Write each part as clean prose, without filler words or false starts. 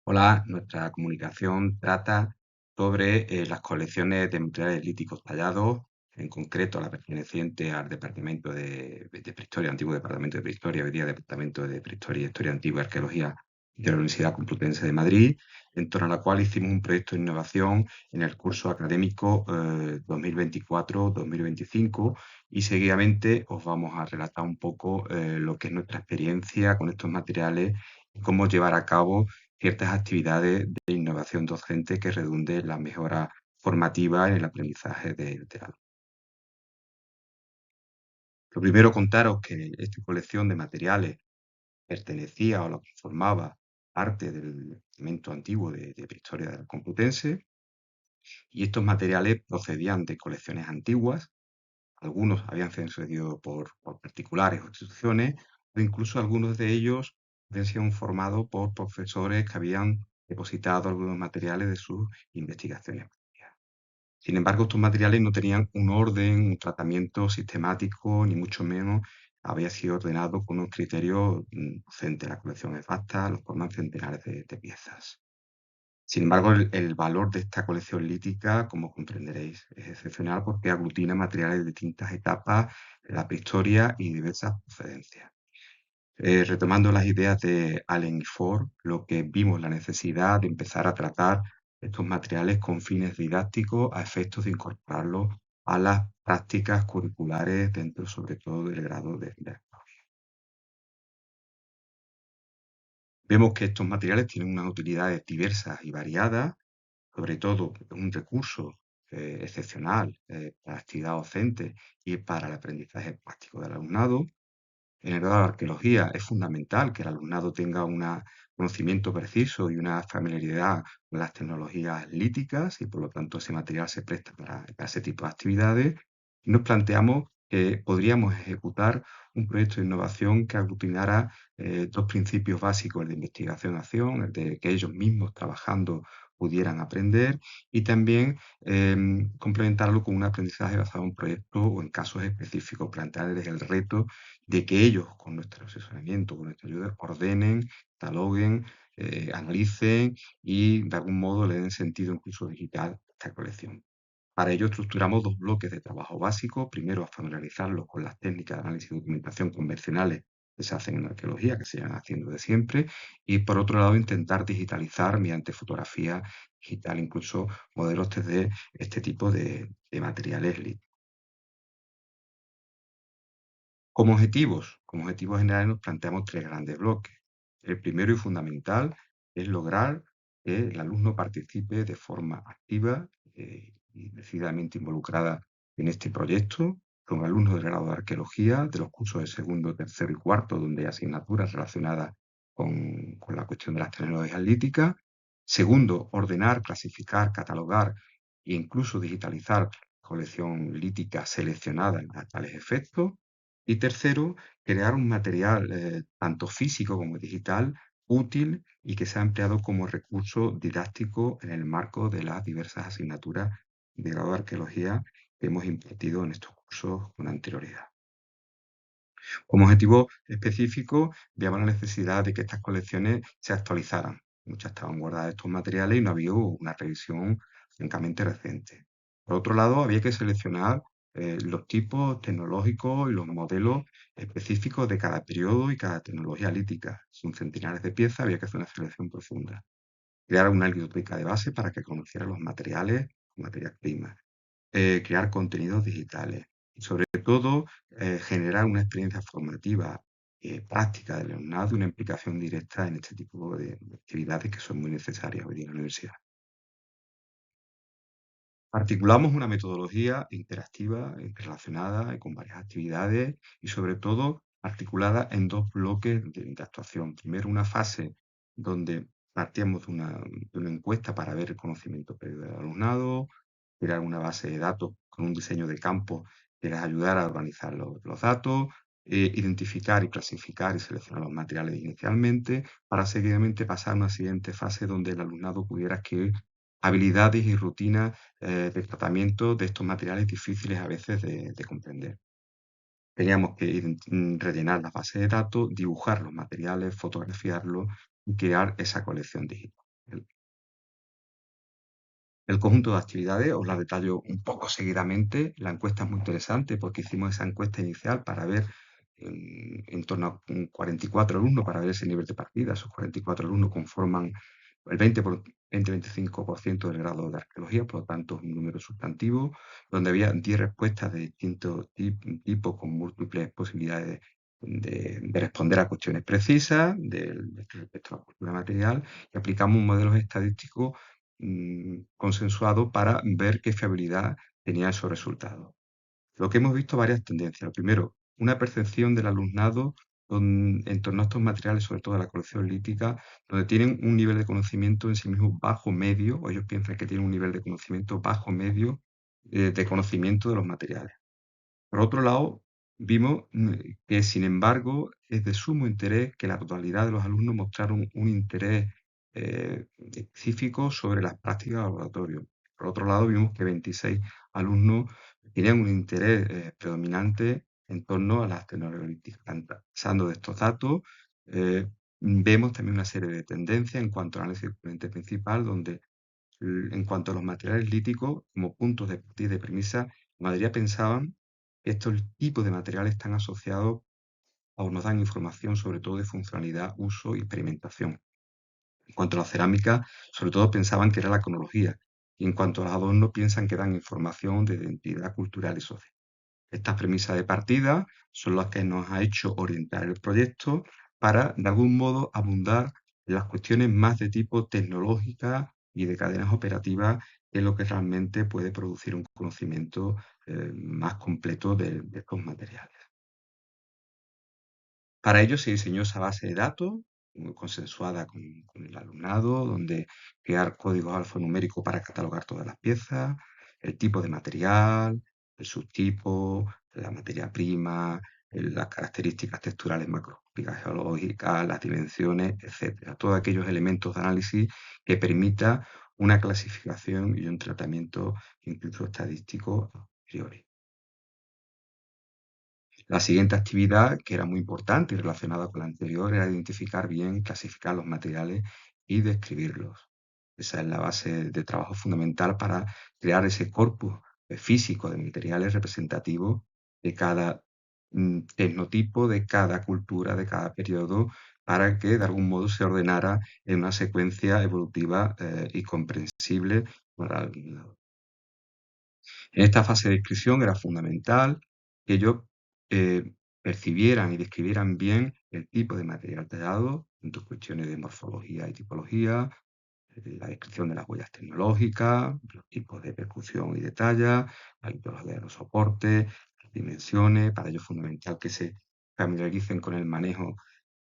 Hola, nuestra comunicación trata sobre las colecciones de materiales líticos tallados, en concreto la perteneciente al Departamento de Prehistoria, antiguo Departamento de Prehistoria, hoy día Departamento de Prehistoria, Historia Antigua y Arqueología de la Universidad Complutense de Madrid, en torno a la cual hicimos un proyecto de innovación en el curso académico 2024-2025 y seguidamente os vamos a relatar un poco lo que es nuestra experiencia con estos materiales y cómo llevar a cabo ciertas actividades de innovación docente que redunde en la mejora formativa en el aprendizaje del alumno. Lo primero, contaros que esta colección de materiales pertenecía o la formaba parte del Departamento Antiguo de Prehistoria de la Complutense, y estos materiales procedían de colecciones antiguas. Algunos habían sido cedidos por particulares o instituciones, o incluso algunos de ellos habían sido formados por profesores que habían depositado algunos materiales de sus investigaciones. Sin embargo, estos materiales no tenían un orden, un tratamiento sistemático, ni mucho menos había sido ordenado con unos criterios docentes. La colección es vasta, lo forman centenares de piezas. Sin embargo, el valor de esta colección lítica, como comprenderéis, es excepcional porque aglutina materiales de distintas etapas de la prehistoria y diversas procedencias. Retomando las ideas de Allen y Ford, lo que vimos la necesidad de empezar a tratar estos materiales con fines didácticos a efectos de incorporarlos a las prácticas curriculares dentro, sobre todo, del grado de arqueología. Vemos que estos materiales tienen unas utilidades diversas y variadas. Sobre todo, es un recurso excepcional para la actividad docente y para el aprendizaje práctico del alumnado. En el grado de arqueología es fundamental que el alumnado tenga un conocimiento preciso y una familiaridad con las tecnologías líticas y por lo tanto ese material se presta para ese tipo de actividades. Y nos planteamos que podríamos ejecutar un proyecto de innovación que aglutinara dos principios básicos, el de investigación-acción, el de que ellos mismos trabajando pudieran aprender, y también complementarlo con un aprendizaje basado en proyectos o en casos específicos, plantearles el reto de que ellos, con nuestro asesoramiento, con nuestra ayuda, ordenen, cataloguen, analicen y de algún modo le den sentido incluso digital a esta colección. Para ello estructuramos dos bloques de trabajo básico. Primero, a familiarizarlos con las técnicas de análisis y documentación convencionales que se hacen en arqueología, que se llevan haciendo de siempre, y por otro lado, intentar digitalizar mediante fotografía digital, incluso modelos 3D, este tipo de materiales. Como objetivos generales nos planteamos tres grandes bloques. El primero y fundamental es lograr que el alumno participe de forma activa y decididamente involucrada en este proyecto. Son alumnos del grado de arqueología, de los cursos de segundo, tercero y cuarto, donde hay asignaturas relacionadas con la cuestión de las tecnologías líticas. Segundo, ordenar, clasificar, catalogar e incluso digitalizar colección lítica seleccionada a tales efectos. Y tercero, crear un material, tanto físico como digital, útil y que sea empleado como recurso didáctico en el marco de las diversas asignaturas de grado de arqueología que hemos impartido en estos cursos con anterioridad. Como objetivo específico, veíamos la necesidad de que estas colecciones se actualizaran. Muchas estaban guardadas estos materiales y no había una revisión francamente reciente. Por otro lado, había que seleccionar los tipos tecnológicos y los modelos específicos de cada periodo y cada tecnología lítica. Son centenares de piezas, había que hacer una selección profunda. Crear una biblioteca de base para que conociera los materiales, materias primas, crear contenidos digitales y sobre todo generar una experiencia formativa práctica del alumnado y una implicación directa en este tipo de actividades que son muy necesarias hoy día en la universidad. Articulamos una metodología interactiva, relacionada y con varias actividades y sobre todo articulada en dos bloques de actuación. Primero, una fase donde partíamos de una encuesta para ver el conocimiento previo del alumnado, crear una base de datos con un diseño de campo que les ayudara a organizar los datos, identificar y clasificar y seleccionar los materiales inicialmente, para seguidamente pasar a una siguiente fase donde el alumnado pudiera adquirir habilidades y rutinas de tratamiento de estos materiales difíciles a veces de comprender. Teníamos que rellenar la base de datos, dibujar los materiales, fotografiarlos y crear esa colección digital. El conjunto de actividades os la detallo un poco seguidamente. La encuesta es muy interesante porque hicimos esa encuesta inicial para ver en torno a 44 alumnos, para ver ese nivel de partida. Esos 44 alumnos conforman el 20-25% del grado de arqueología, por lo tanto es un número sustantivo, donde había 10 respuestas de distintos tipos con múltiples posibilidades de responder a cuestiones precisas respecto a la cultura material, y aplicamos un modelo estadístico consensuado para ver qué fiabilidad tenía esos resultados. Lo que hemos visto varias tendencias. Lo primero, una percepción del alumnado en torno a estos materiales, sobre todo de la colección lítica, donde tienen un nivel de conocimiento en sí mismo bajo medio, o ellos piensan que tienen un nivel de conocimiento bajo medio de conocimiento de los materiales. Por otro lado, vimos que, sin embargo, es de sumo interés que la totalidad de los alumnos mostraron un interés específico sobre las prácticas de laboratorio. Por otro lado, vimos que 26 alumnos tenían un interés predominante en torno a las tecnologías. Pasando de estos datos, vemos también una serie de tendencias en cuanto al análisis del componente principal, donde en cuanto a los materiales líticos, como puntos de partida y premisa, la mayoría pensaban que estos tipos de materiales están asociados o nos dan información sobre todo de funcionalidad, uso y experimentación. En cuanto a la cerámica, sobre todo pensaban que era la cronología, y en cuanto a los adornos piensan que dan información de identidad cultural y social. Estas premisas de partida son las que nos ha hecho orientar el proyecto para, de algún modo, abundar en las cuestiones más de tipo tecnológica y de cadenas operativas, que es lo que realmente puede producir un conocimiento más completo de estos materiales. Para ello se diseñó esa base de datos, muy consensuada con el alumnado, donde crear códigos alfanuméricos para catalogar todas las piezas, el tipo de material, el subtipo, la materia prima, las características texturales macroscópicas geológicas, las dimensiones, etcétera. Todos aquellos elementos de análisis que permita una clasificación y un tratamiento incluso estadístico a priori. La siguiente actividad, que era muy importante y relacionada con la anterior, era identificar bien, clasificar los materiales y describirlos. Esa es la base de trabajo fundamental para crear ese corpus físico de materiales representativos de cada etnotipo, de cada cultura, de cada periodo, para que de algún modo se ordenara en una secuencia evolutiva y comprensible para el. En esta fase de descripción era fundamental que ellos percibieran y describieran bien el tipo de material tallado, en tus cuestiones de morfología y tipología, la descripción de las huellas tecnológicas, los tipos de percusión y de talla, la litología de los soportes, las dimensiones. Para ello es fundamental que se familiaricen con el manejo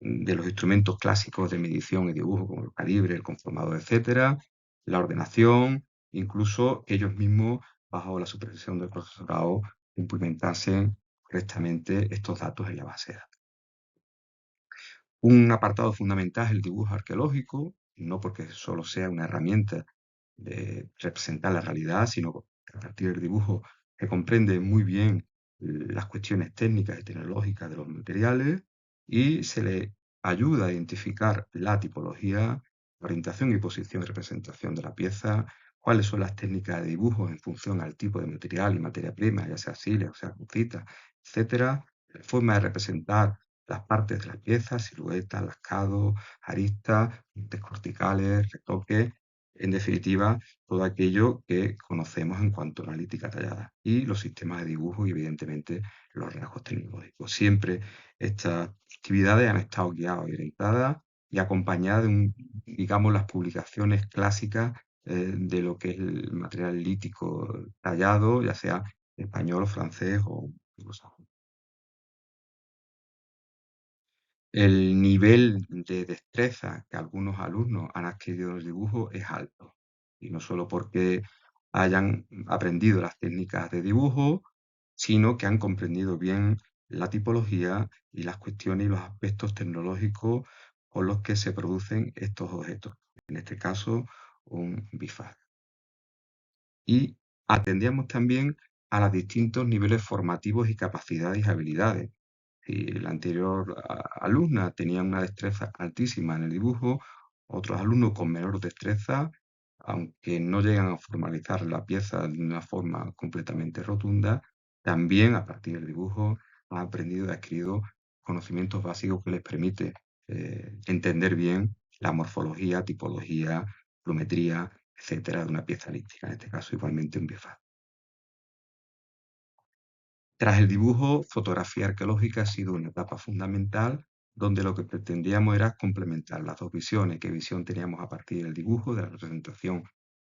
de los instrumentos clásicos de medición y dibujo, como el calibre, el conformador, etcétera, la ordenación, incluso ellos mismos, bajo la supervisión del profesorado, implementasen correctamente estos datos en la base de datos. Un apartado fundamental es el dibujo arqueológico, no porque solo sea una herramienta de representar la realidad, sino que a partir del dibujo se comprende muy bien las cuestiones técnicas y tecnológicas de los materiales y se le ayuda a identificar la tipología, la orientación y posición y representación de la pieza, cuáles son las técnicas de dibujo en función al tipo de material y materia prima, ya sea silia o sea cuncita, etcétera, la forma de representar las partes de la pieza, siluetas, lascados, aristas, puntes corticales, retoques, en definitiva, todo aquello que conocemos en cuanto a analítica tallada y los sistemas de dibujo y, evidentemente, los rasgos tecnológicos. Siempre estas actividades han estado guiadas y orientadas y acompañadas de digamos, las publicaciones clásicas de lo que es el material lítico tallado, ya sea español, francés o anglosajón. El nivel de destreza que algunos alumnos han adquirido en el dibujo es alto, y no solo porque hayan aprendido las técnicas de dibujo, sino que han comprendido bien la tipología y las cuestiones y los aspectos tecnológicos con los que se producen estos objetos, en este caso un bifaz. Y atendíamos también a los distintos niveles formativos y capacidades y habilidades. Si la anterior alumna tenía una destreza altísima en el dibujo, otros alumnos con menor destreza aunque no llegan a formalizar la pieza de una forma completamente rotunda, también a partir del dibujo han aprendido y adquirido conocimientos básicos que les permite entender bien la morfología, tipología, geometría, etcétera, de una pieza lística, en este caso igualmente un biofaz. Tras el dibujo, fotografía arqueológica ha sido una etapa fundamental donde lo que pretendíamos era complementar las dos visiones, qué visión teníamos a partir del dibujo, de la representación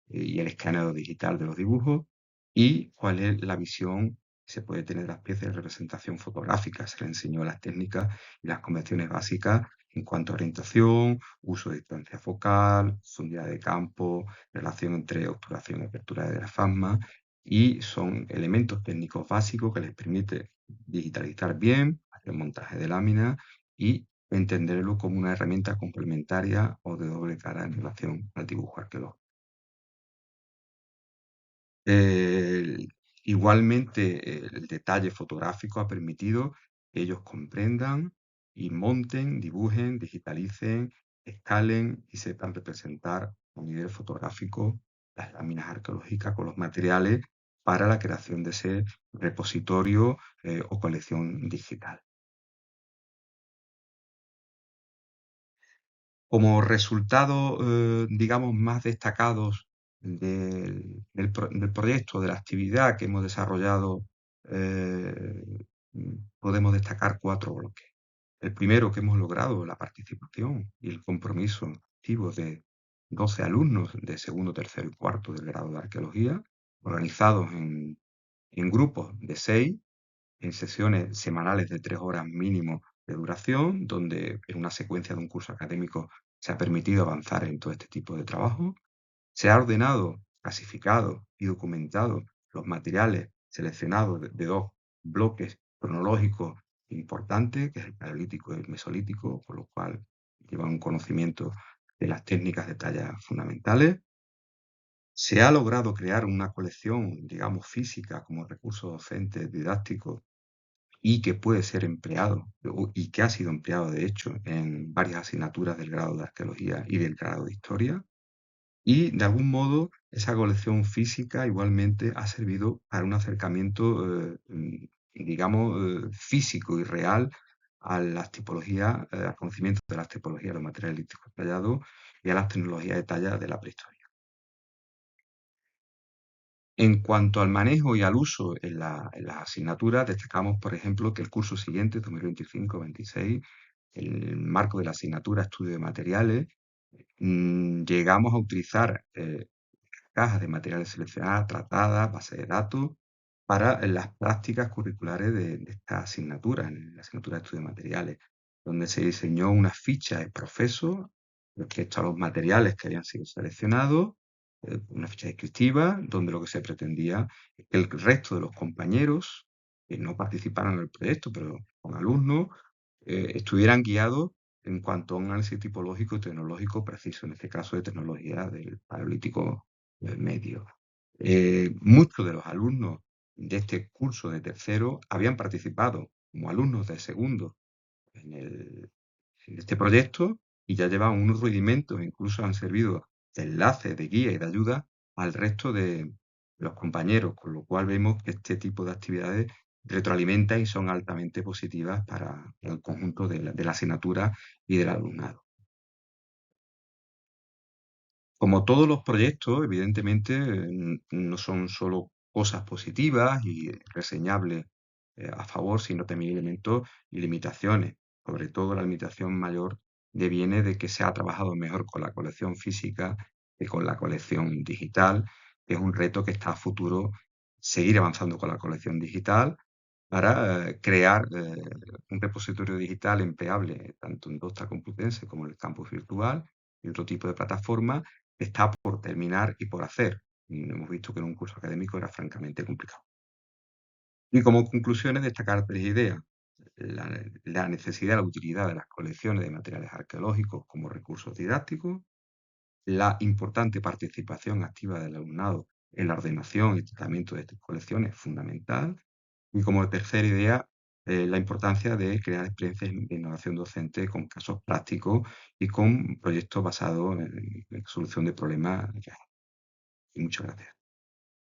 y el escaneo digital de los dibujos, y cuál es la visión que se puede tener de las piezas de representación fotográfica. Se le enseñó las técnicas y las convenciones básicas en cuanto a orientación, uso de distancia focal, profundidad de campo, relación entre obturación y apertura de diafragma, y son elementos técnicos básicos que les permite digitalizar bien, hacer montaje de láminas y entenderlo como una herramienta complementaria o de doble cara en relación al dibujo arqueológico. El igualmente, el detalle fotográfico ha permitido que ellos comprendan y monten, dibujen, digitalicen, escalen y sepan representar a nivel fotográfico las láminas arqueológicas con los materiales para la creación de ese repositorio, o colección digital. Como resultado, digamos, más destacados del proyecto, de la actividad que hemos desarrollado, podemos destacar 4 bloques. El primero, que hemos logrado la participación y el compromiso activo de 12 alumnos de segundo, tercero y cuarto del grado de Arqueología, organizados en grupos de 6 en sesiones semanales de 3 horas mínimo de duración, donde en una secuencia de un curso académico se ha permitido avanzar en todo este tipo de trabajo. Se ha ordenado, clasificado y documentado los materiales seleccionados de 2 bloques cronológicos importantes, que es el Paleolítico y el Mesolítico, por lo cual llevan un conocimiento de las técnicas de talla fundamentales. Se ha logrado crear una colección, digamos, física como recurso docente didáctico y que puede ser empleado, y que ha sido empleado, de hecho, en varias asignaturas del grado de Arqueología y del grado de Historia. Y, de algún modo, esa colección física igualmente ha servido para un acercamiento, digamos, físico y real a las tipologías, al conocimiento de las tipologías de los materiales líticos tallados y a las tecnologías de talla de la prehistoria. En cuanto al manejo y al uso en las asignaturas, destacamos, por ejemplo, que el curso siguiente, 2025-26, en el marco de la asignatura Estudio de Materiales, llegamos a utilizar cajas de materiales seleccionadas, tratadas, bases de datos, para las prácticas curriculares de esta asignatura, en la asignatura de Estudio de Materiales, donde se diseñó una ficha de proceso respecto a los materiales que habían sido seleccionados, una ficha descriptiva, donde lo que se pretendía es que el resto de los compañeros que no participaron en el proyecto, pero con alumnos, estuvieran guiados en cuanto a un análisis tipológico y tecnológico preciso, en este caso de tecnología del Paleolítico medio. Muchos de los alumnos de este curso de tercero habían participado como alumnos de segundo en en este proyecto y ya llevaban unos rudimentos, incluso han servido de enlace, de guía y de ayuda al resto de los compañeros, con lo cual vemos que este tipo de actividades retroalimentan y son altamente positivas para el conjunto de la asignatura y del alumnado. Como todos los proyectos, evidentemente, no son solo cosas positivas y reseñables, a favor, sino también elementos y limitaciones. Sobre todo, la limitación mayor deviene de que se ha trabajado mejor con la colección física que con la colección digital, que es un reto que está a futuro seguir avanzando con la colección digital para, crear, un repositorio digital empleable tanto en Dosta Complutense como en el campus virtual y otro tipo de plataformas está por terminar y por hacer. Y hemos visto que en un curso académico era francamente complicado. Y como conclusiones, destacar 3 ideas. La necesidad, la utilidad de las colecciones de materiales arqueológicos como recursos didácticos, la importante participación activa del alumnado en la ordenación y tratamiento de estas colecciones, fundamental. Y como tercera idea, la importancia de crear experiencias de innovación docente con casos prácticos y con proyectos basados en solución de problemas reales. y muchas gracias.